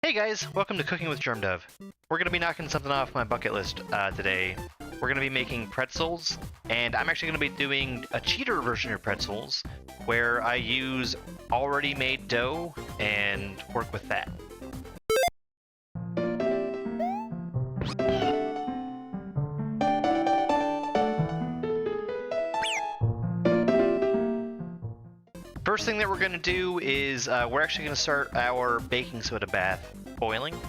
Hey guys, welcome to Cooking with Germdove. We're going to be knocking something off my bucket list today. We're going to be making pretzels, and I'm actually going to be doing a cheater version of pretzels where I use already made dough and work with that. First thing that we're going to do is we're actually going to start our baking soda bath boiling.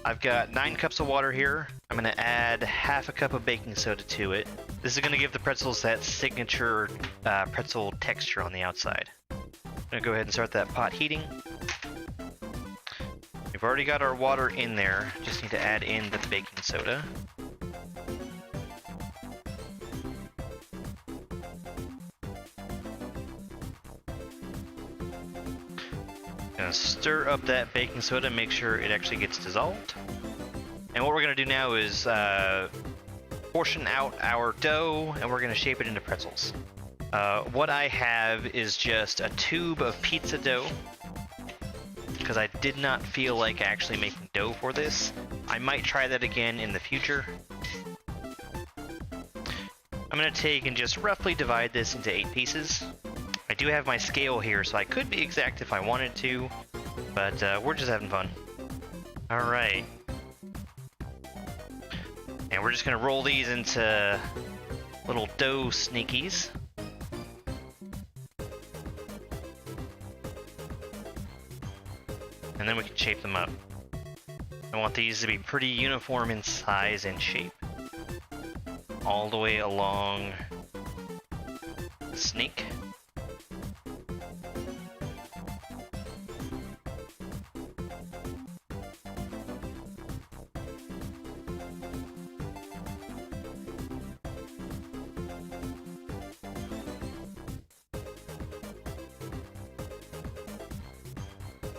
I've got 9 cups of water here. I'm going to add half a cup of baking soda to it. This is going to give the pretzels that signature pretzel texture on the outside. I'm going to go ahead and start that pot heating. We've already got our water in there. Just need to add in the baking soda. Gonna stir up that baking soda and make sure it actually gets dissolved. And what we're gonna do now is portion out our dough, and we're gonna shape it into pretzels. What I have is just a tube of pizza dough, because I did not feel like actually making dough for this. I might try that again in the future. I'm gonna take and just roughly divide this into 8 pieces. I do have my scale here, so I could be exact if I wanted to, but we're just having fun. Alright. And we're just going to roll these into little dough sneakies. And then we can shape them up. I want these to be pretty uniform in size and shape. All the way along the snake.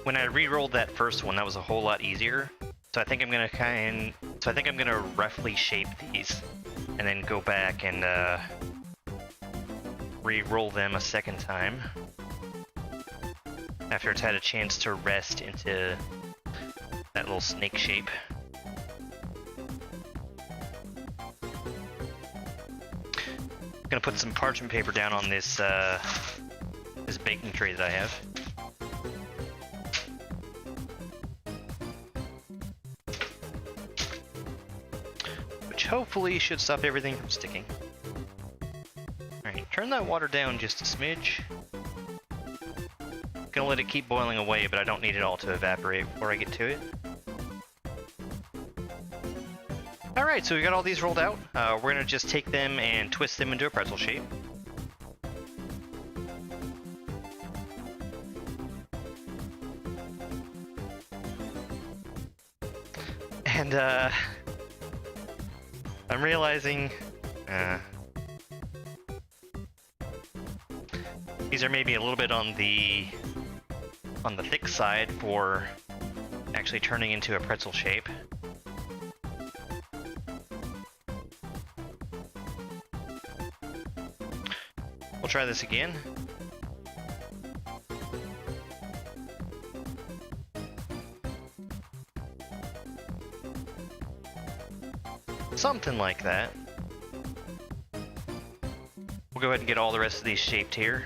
When I re-rolled that first one, that was a whole lot easier. So I think I'm gonna roughly shape these, and then go back and re-roll them a second time after it's had a chance to rest into that little snake shape. I'm gonna put some parchment paper down on this this baking tray that I have. Hopefully should stop everything from sticking. Alright, turn that water down just a smidge. Gonna let it keep boiling away, but I don't need it all to evaporate before I get to it. Alright, so we got all these rolled out. We're gonna just take them and twist them into a pretzel shape. And I'm realizing these are maybe a little bit on the thick side for actually turning into a pretzel shape. We'll try this again. Something like that. We'll go ahead and get all the rest of these shaped here.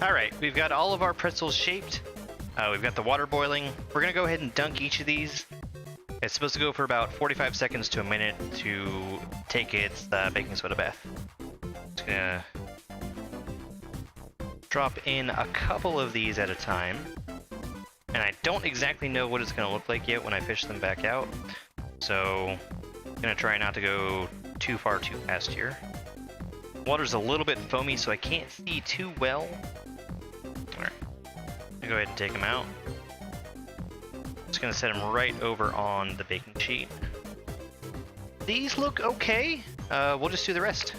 Alright, we've got all of our pretzels shaped. We've got the water boiling. We're going to go ahead and dunk each of these. It's supposed to go for about 45 seconds to a minute to take its baking soda bath. Just going to drop in a couple of these at a time. And I don't exactly know what it's going to look like yet when I fish them back out. So I'm going to try not to go too far too fast here. Water's a little bit foamy, so I can't see too well. Alright, go ahead and take them out. just gonna set them right over on the baking sheet. These look okay. We'll just do the rest.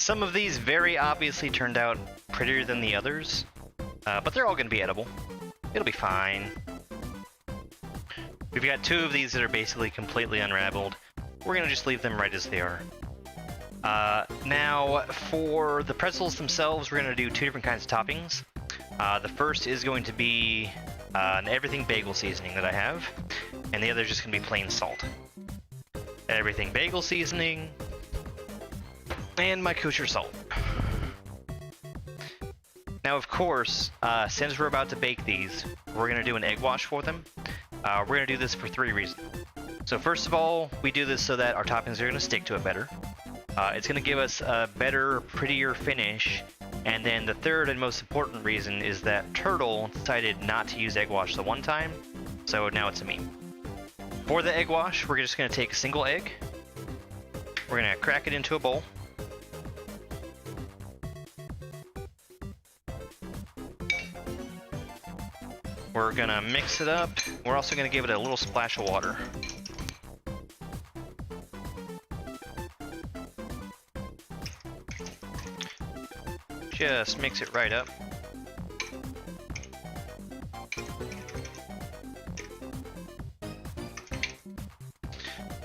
Some of these very obviously turned out prettier than the others, but they're all going to be edible. It'll be fine. We've got two of these that are basically completely unraveled. We're going to just leave them right as they are. Now, for the pretzels themselves, we're going to do two different kinds of toppings. The first is going to be an everything bagel seasoning that I have, and the other is just going to be plain salt. Everything bagel seasoning, and my kosher salt. Now, of course, since we're about to bake these, we're going to do an egg wash for them. We're going to do this for 3 reasons. So first of all, we do this so that our toppings are going to stick to it better. It's going to give us a better, prettier finish. And then the third and most important reason is that Turtle decided not to use egg wash the one time, so now it's a me. For the egg wash, we're just going to take a single egg. We're going to crack it into a bowl. We're gonna mix it up. We're also gonna give it a little splash of water. Just mix it right up.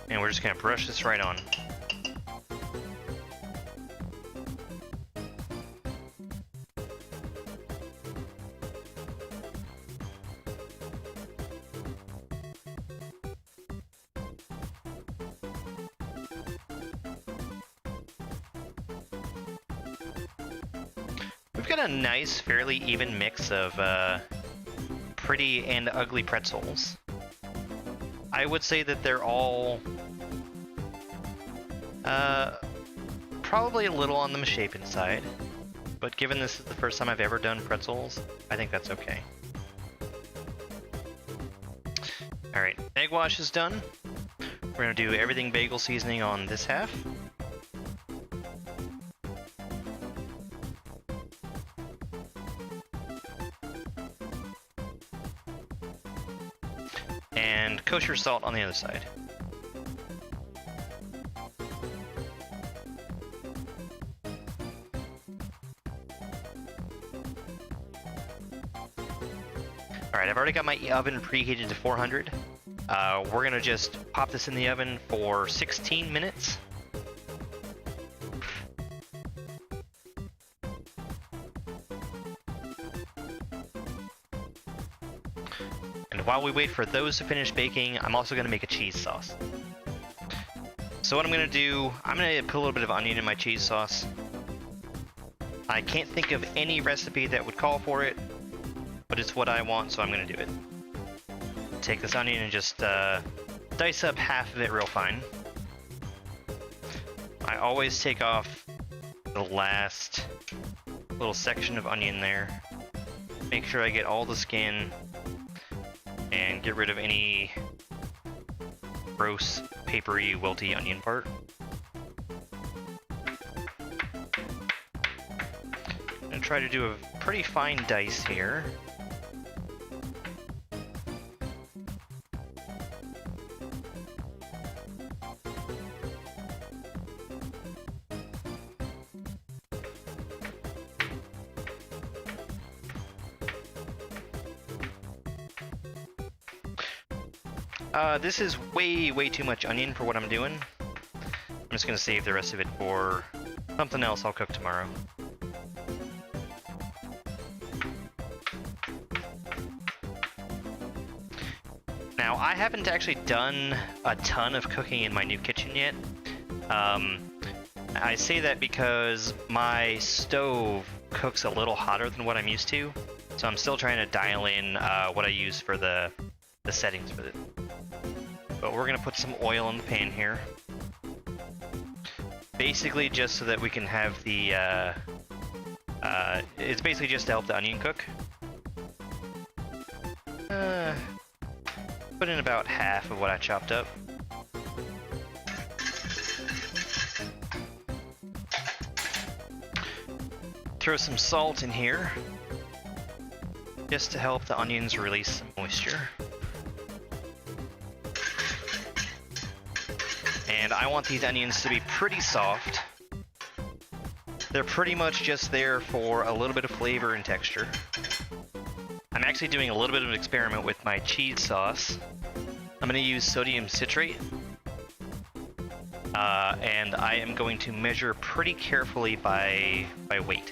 And we're just gonna brush this right on. We've got a nice, fairly even mix of pretty and ugly pretzels. I would say that they're all probably a little on the misshapen side, but given this is the first time I've ever done pretzels, I think that's okay. Alright, egg wash is done. We're going to do everything bagel seasoning on this half. And kosher salt on the other side. Alright, I've already got my oven preheated to 400. We're gonna just pop this in the oven for 16 minutes. And while we wait for those to finish baking, I'm also gonna make a cheese sauce. So what I'm gonna do, I'm gonna put a little bit of onion in my cheese sauce. I can't think of any recipe that would call for it, but it's what I want, so I'm gonna do it. Take this onion and just dice up half of it real fine. I always take off the last little section of onion there. Make sure I get all the skin and get rid of any gross, papery, wilty onion part. I'm gonna try to do a pretty fine dice here. This is way too much onion for what I'm doing. I'm just gonna save the rest of it for something else I'll cook tomorrow. Now, I haven't actually done a ton of cooking in my new kitchen yet. I say that because my stove cooks a little hotter than what I'm used to. So I'm still trying to dial in what I use for the settings for it. But we're gonna put some oil in the pan here. Basically just so that we can have the, it's basically just to help the onion cook. Put in about half of what I chopped up. Throw some salt in here, just to help the onions release some moisture. And I want these onions to be pretty soft. They're pretty much just there for a little bit of flavor and texture. I'm actually doing a little bit of an experiment with my cheese sauce. I'm going to use sodium citrate. And I am going to measure pretty carefully by weight.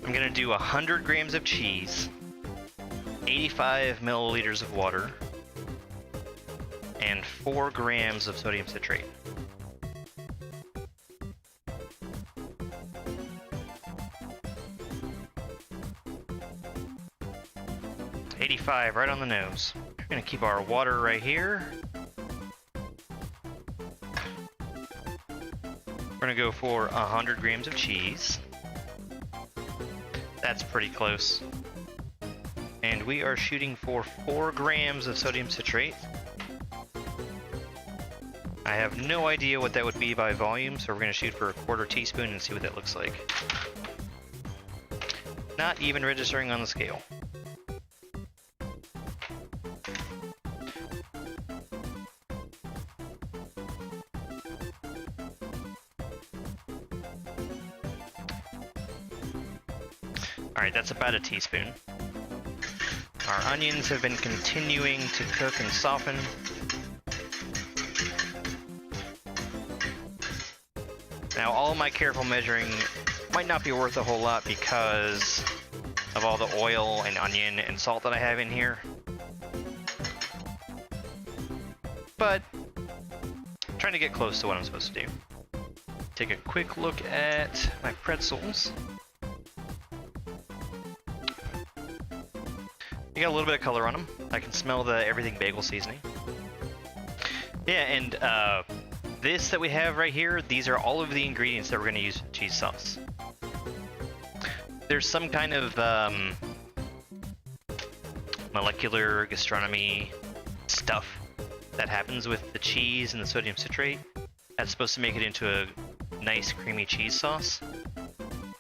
I'm going to do 100 grams of cheese, 85 milliliters of water, and 4 grams of sodium citrate. $85 right on the nose. We're gonna keep our water right here. We're gonna go for 100 grams of cheese. That's pretty close. And we are shooting for 4 grams of sodium citrate. I have no idea what that would be by volume, so we're gonna shoot for a 1/4 teaspoon and see what that looks like. Not even registering on the scale. Alright, that's about a teaspoon. Our onions have been continuing to cook and soften. Now, all my careful measuring might not be worth a whole lot because of all the oil and onion and salt that I have in here. But I'm trying to get close to what I'm supposed to do. Take a quick look at my pretzels. You got a little bit of color on them. I can smell the everything bagel seasoning. Yeah, and this that we have right here, these are all of the ingredients that we're going to use for cheese sauce. There's some kind of molecular gastronomy stuff that happens with the cheese and the sodium citrate that's supposed to make it into a nice creamy cheese sauce.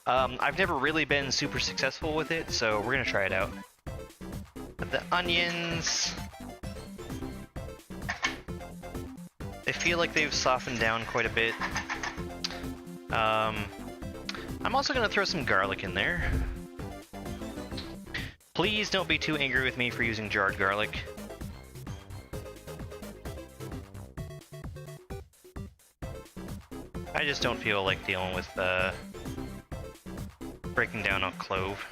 I've never really been super successful with it, so we're going to try it out. The onions, they feel like they've softened down quite a bit. I'm also going to throw some garlic in there. Please don't be too angry with me for using jarred garlic. I just don't feel like dealing with breaking down a clove.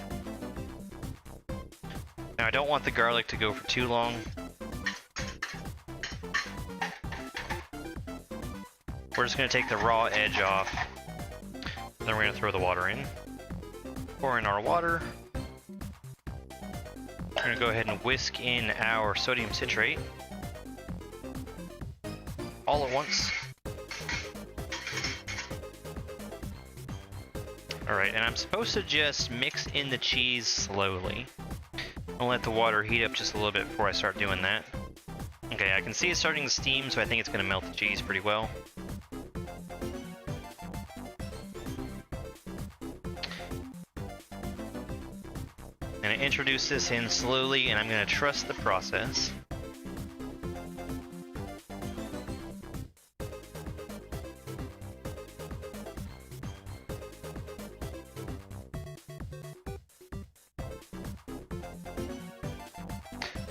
Now, I don't want the garlic to go for too long. We're just going to take the raw edge off. Then we're going to throw the water in. Pour in our water. We're going to go ahead and whisk in our sodium citrate. All at once. Alright, and I'm supposed to just mix in the cheese slowly. I'll let the water heat up just a little bit before I start doing that. Okay, I can see it starting to steam, so I think it's going to melt the cheese pretty well. I'm going to introduce this in slowly, and I'm going to trust the process.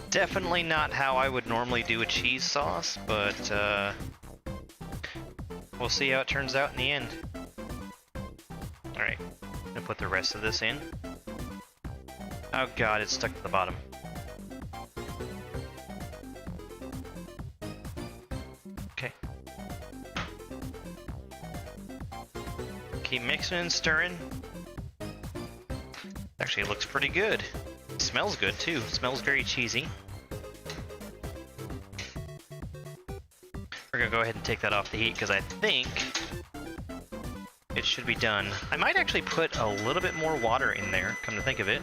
Definitely not how I would normally do a cheese sauce, but we'll see how it turns out in the end. Alright, I'm gonna put the rest of this in. Oh god, it's stuck to the bottom. Okay. Keep mixing and stirring. Actually, it looks pretty good. It smells good too. It smells very cheesy. We're gonna go ahead and take that off the heat because I think it should be done. I might actually put a little bit more water in there, come to think of it.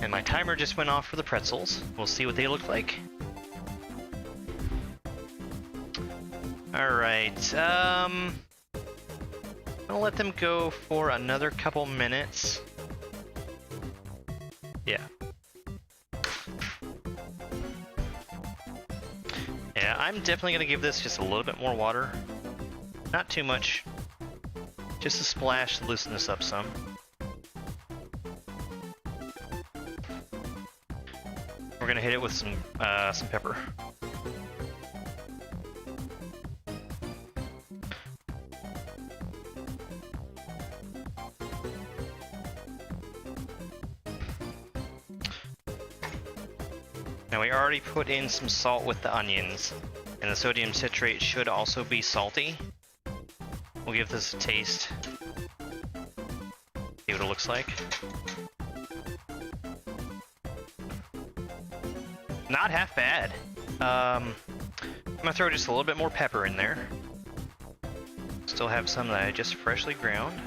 And my timer just went off for the pretzels. We'll see what they look like. Alright, I'm gonna let them go for another couple minutes. Yeah. Yeah, I'm definitely gonna give this just a little bit more water. Not too much. Just a splash to loosen this up some. We're gonna hit it with some pepper. Now we already put in some salt with the onions, and the sodium citrate should also be salty. We'll give this a taste. See what it looks like. Not half bad. I'm gonna throw just a little bit more pepper in there. Still have some that I just freshly ground.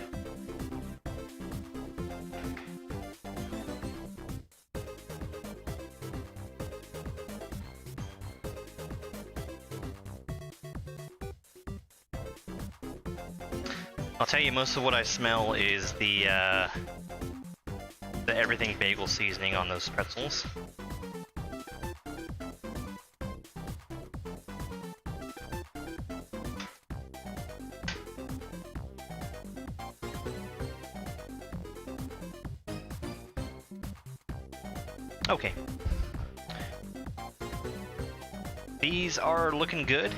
I'll tell you, most of what I smell is the everything bagel seasoning on those pretzels. Okay. These are looking good.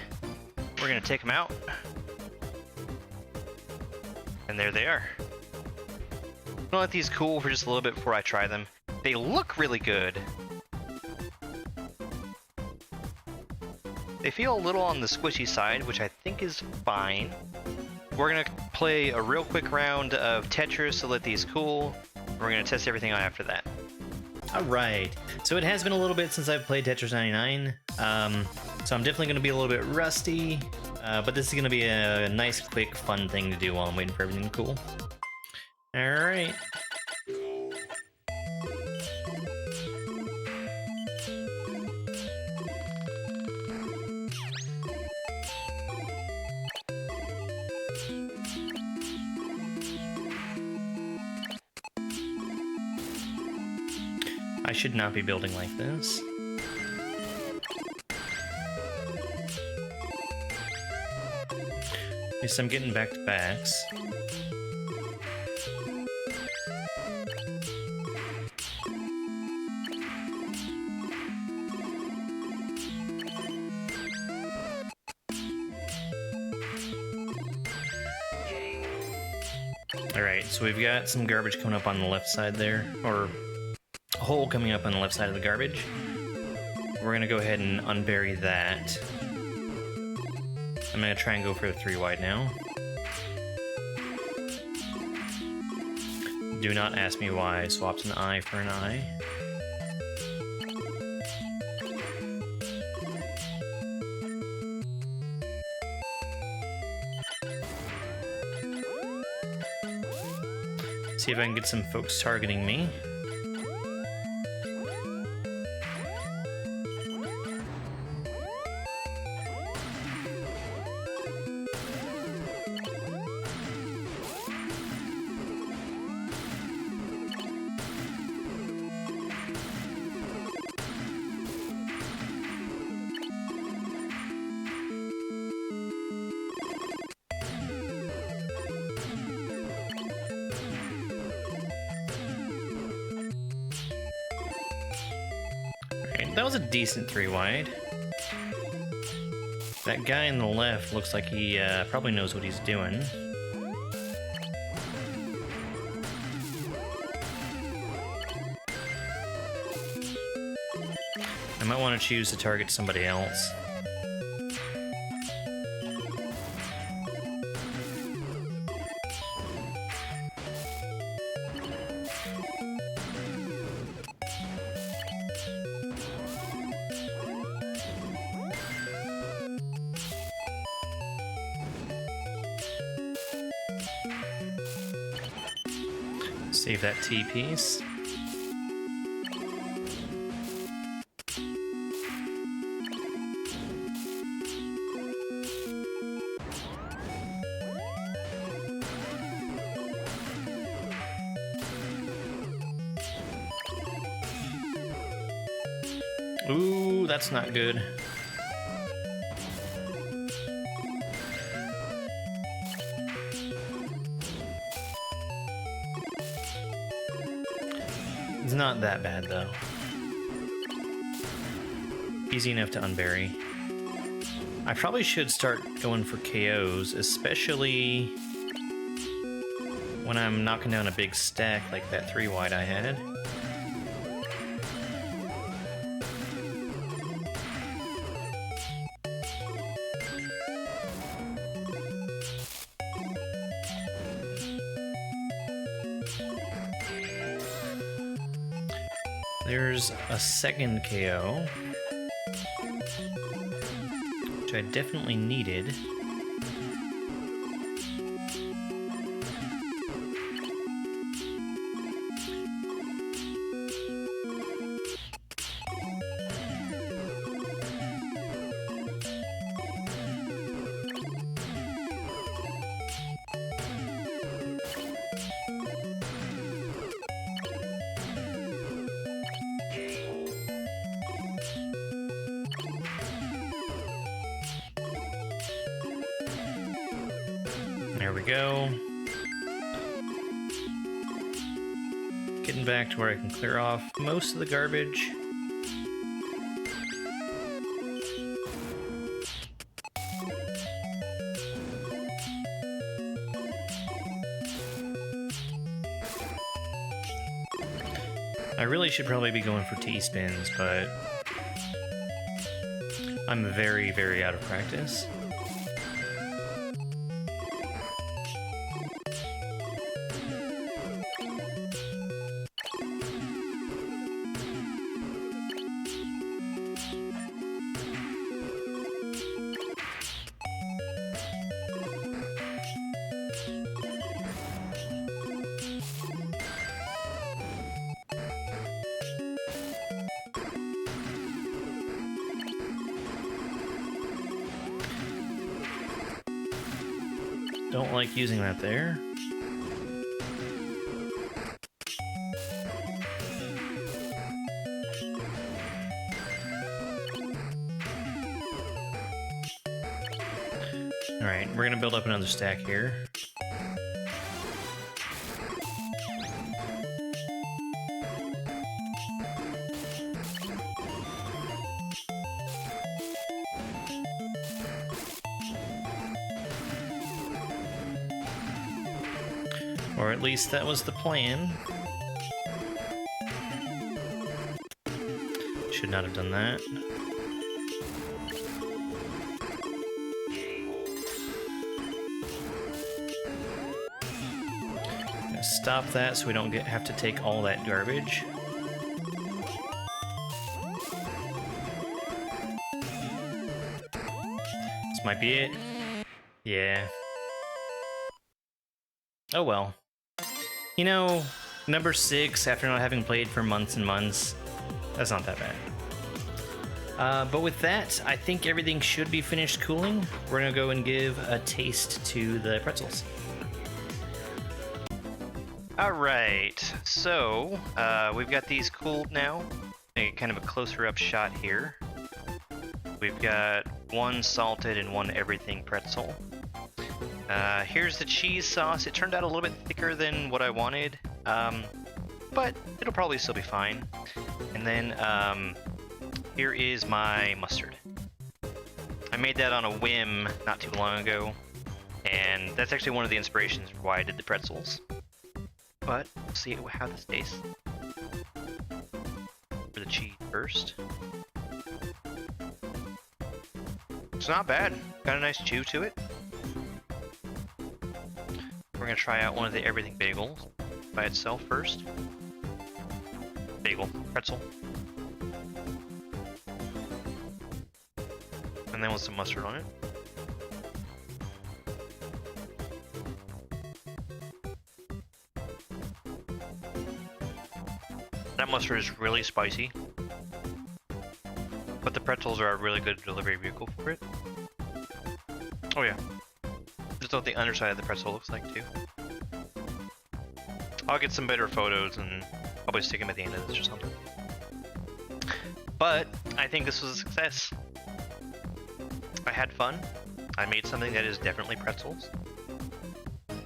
We're gonna take them out. And there they are. I'm gonna let these cool for just a little bit before I try them. They look really good. They feel a little on the squishy side, which I think is fine. We're gonna play a real quick round of Tetris to let these cool. We're gonna test everything out after that. Alright, so it has been a little bit since I've played Tetris 99, so I'm definitely going to be a little bit rusty, but this is going to be a nice, quick, fun thing to do while I'm waiting for everything to cool. Alright. I should not be building like this. At least I'm getting back to backs. Alright, so we've got some garbage coming up on the left side there, or hole coming up on the left side of the garbage. We're gonna go ahead and unbury that. I'm gonna try and go for a 3 wide now. Do not ask me why I swapped an eye for an eye. See if I can get some folks targeting me. That was a decent 3 wide. That guy on the left looks like he probably knows what he's doing. I might want to choose to target somebody else. Save that tea piece. Ooh, that's not good. It's not that bad, though. Easy enough to unbury. I probably should start going for KOs, especially when I'm knocking down a big stack like that 3 wide I had. There's a second KO, which I definitely needed. There we go. Getting back to where I can clear off most of the garbage. I really should probably be going for T-spins, but I'm very, very out of practice. Don't like using that there. Alright, we're gonna build up another stack here. Or at least that was the plan. Should not have done that. Gonna stop that so we don't have to take all that garbage. This might be it. Yeah. Oh well. You know, number 6 after not having played for months and months, that's not that bad. But with that, I think everything should be finished cooling. We're gonna go and give a taste to the pretzels. All right, so we've got these cooled now. Kind of a closer up shot here. We've got one salted and one everything pretzel. Here's the cheese sauce. It turned out a little bit thicker than what I wanted, but it'll probably still be fine. And then here is my mustard. I made that on a whim not too long ago, and that's actually one of the inspirations for why I did the pretzels. But we'll see how this tastes. For the cheese first. It's not bad. Got a nice chew to it. We're gonna try out one of the everything bagels by itself first. Bagel, pretzel. And then with some mustard on it. That mustard is really spicy. But the pretzels are a really good delivery vehicle for it. Oh yeah. That's what the underside of the pretzel looks like too. I'll get some better photos and probably stick them at the end of this or something. But I think this was a success. I had fun. I made something that is definitely pretzels.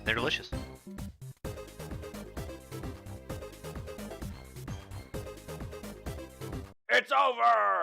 They're delicious. It's over!